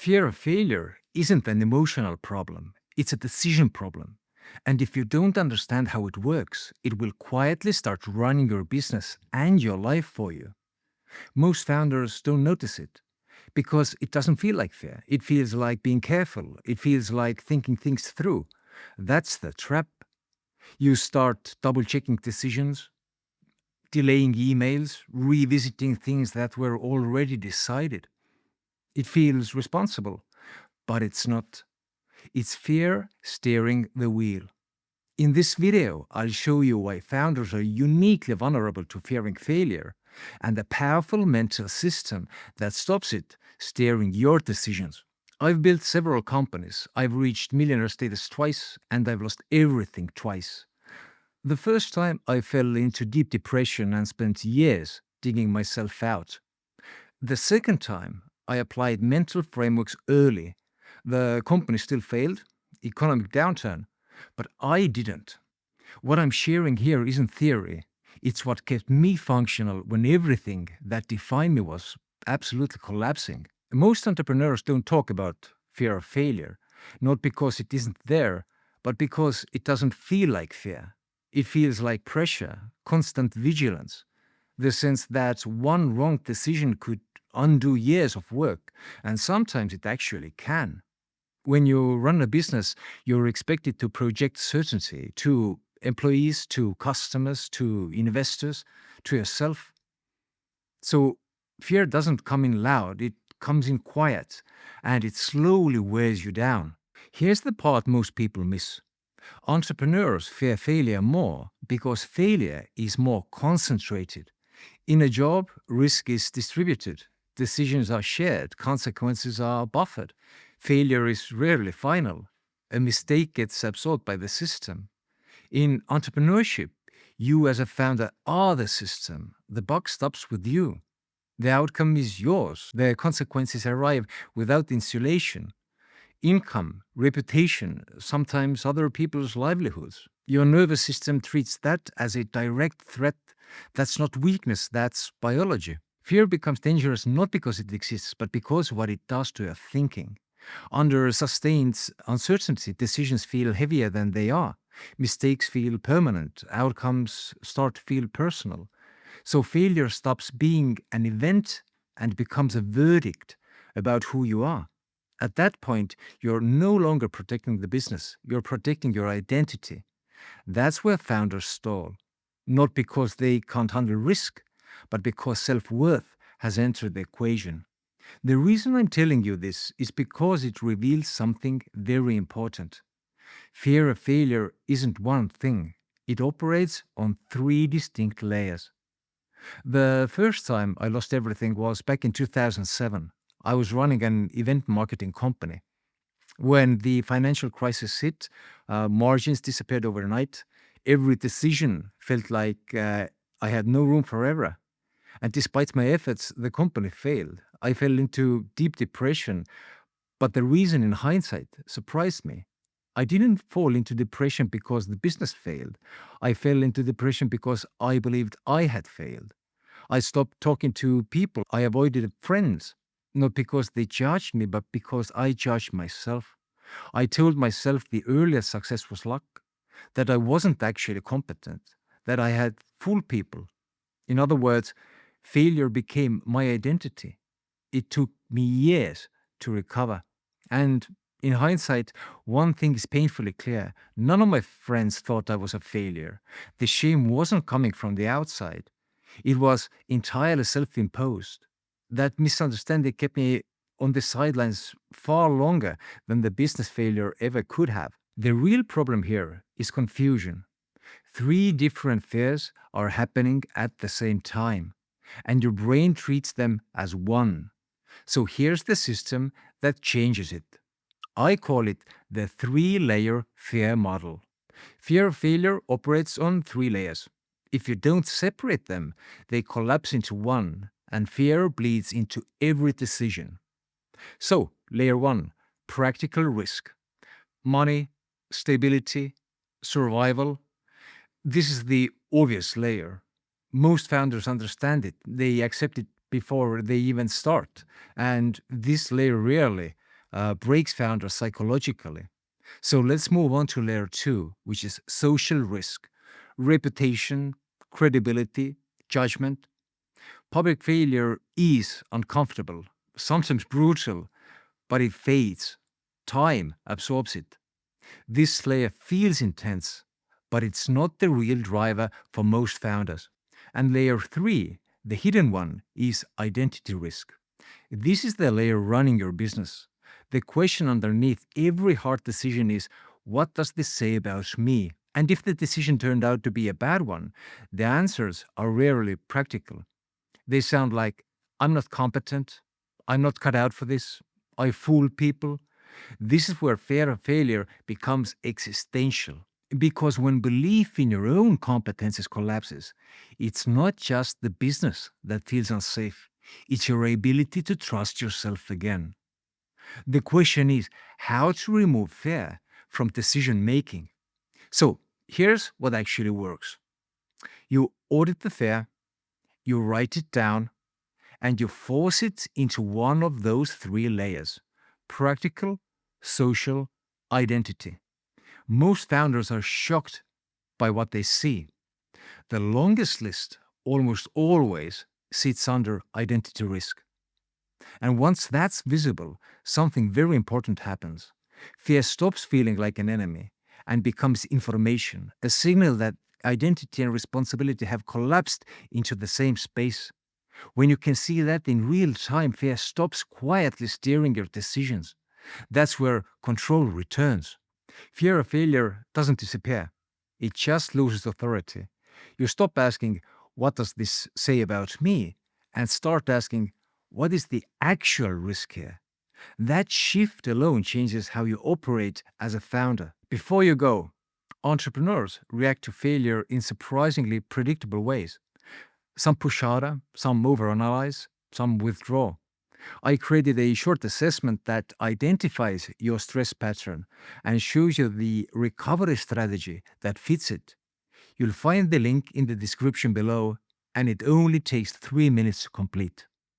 Fear of failure isn't an emotional problem, it's a decision problem. And if you don't understand how it works, it will quietly start running your business and your life for you. Most founders don't notice it because it doesn't feel like fear. It feels like being careful, it feels like thinking things through. That's the trap. You start double checking decisions, delaying emails, revisiting things that were already decided. It feels responsible, but it's not. It's fear steering the wheel. In this video, I'll show you why founders are uniquely vulnerable to fearing failure and the powerful mental system that stops it steering your decisions. I've built several companies, I've reached millionaire status twice, and I've lost everything twice. The first time I fell into deep depression and spent years digging myself out. The second time, I applied mental frameworks early. The company still failed, economic downturn, but I didn't. What I'm sharing here isn't theory. It's what kept me functional when everything that defined me was absolutely collapsing. Most entrepreneurs don't talk about fear of failure, not because it isn't there, but because it doesn't feel like fear. It feels like pressure, constant vigilance, the sense that one wrong decision could undo years of work, and sometimes it actually can. When you run a business, you're expected to project certainty to employees, to customers, to investors, to yourself. So fear doesn't come in loud, it comes in quiet, and it slowly wears you down. Here's the part most people miss. Entrepreneurs fear failure more because failure is more concentrated. In a job, risk is distributed, decisions are shared, consequences are buffered. Failure is rarely final. A mistake gets absorbed by the system. In entrepreneurship, you as a founder are the system. The buck stops with you. The outcome is yours. The consequences arrive without insulation. Income, reputation, sometimes other people's livelihoods. Your nervous system treats that as a direct threat. That's not weakness, that's biology. Fear becomes dangerous not because it exists, but because what it does to your thinking. Under sustained uncertainty, decisions feel heavier than they are. Mistakes feel permanent. Outcomes start to feel personal. So failure stops being an event and becomes a verdict about who you are. At that point, you're no longer protecting the business, you're protecting your identity. That's where founders stall. Not because they can't handle risk, but because self-worth has entered the equation. The reason I'm telling you this is because it reveals something very important. Fear of failure isn't one thing. It operates on three distinct layers. The first time I lost everything was back in 2007. I was running an event marketing company. When the financial crisis hit, margins disappeared overnight. Every decision felt like I had no room for error. And despite my efforts, the company failed. I fell into deep depression, but the reason in hindsight surprised me. I didn't fall into depression because the business failed. I fell into depression because I believed I had failed. I stopped talking to people. I avoided friends, not because they judged me, but because I judged myself. I told myself the earlier success was luck, that I wasn't actually competent, that I had fooled people. In other words, failure became my identity. It took me years to recover. And in hindsight, one thing is painfully clear. None of my friends thought I was a failure. The shame wasn't coming from the outside. It was entirely self-imposed. That misunderstanding kept me on the sidelines far longer than the business failure ever could have. The real problem here is confusion. Three different fears are happening at the same time, and your brain treats them as one. So here's the system that changes it. I call it the three-layer fear model. Fear of failure operates on three layers. If you don't separate them, they collapse into one, and fear bleeds into every decision. So, layer one, practical risk. Money, stability, survival. This is the obvious layer. Most founders understand it. They accept it before they even start. And this layer rarely breaks founders psychologically. So let's move on to layer two, which is social risk, reputation, credibility, judgment. Public failure is uncomfortable, sometimes brutal, but it fades. Time absorbs it. This layer feels intense, but it's not the real driver for most founders. And layer three, the hidden one, is identity risk. This is the layer running your business. The question underneath every hard decision is, what does this say about me? And if the decision turned out to be a bad one, the answers are rarely practical. They sound like, I'm not competent, I'm not cut out for this, I fool people. This is where fear of failure becomes existential. Because when belief in your own competences collapses, it's not just the business that feels unsafe, it's your ability to trust yourself again. The question is how to remove fear from decision making. So here's what actually works: you audit the fear, you write it down, and you force it into one of those three layers: practical, social, identity. Most founders are shocked by what they see. The longest list almost always sits under identity risk. And once that's visible, something very important happens. Fear stops feeling like an enemy and becomes information, a signal that identity and responsibility have collapsed into the same space. When you can see that in real time, fear stops quietly steering your decisions. That's where control returns. Fear of failure doesn't disappear, it just loses authority. You stop asking, what does this say about me? And start asking, what is the actual risk here? That shift alone changes how you operate as a founder. Before you go, entrepreneurs react to failure in surprisingly predictable ways. Some push harder, some overanalyze, some withdraw. I created a short assessment that identifies your stress pattern and shows you the recovery strategy that fits it. You'll find the link in the description below, and it only takes 3 minutes to complete.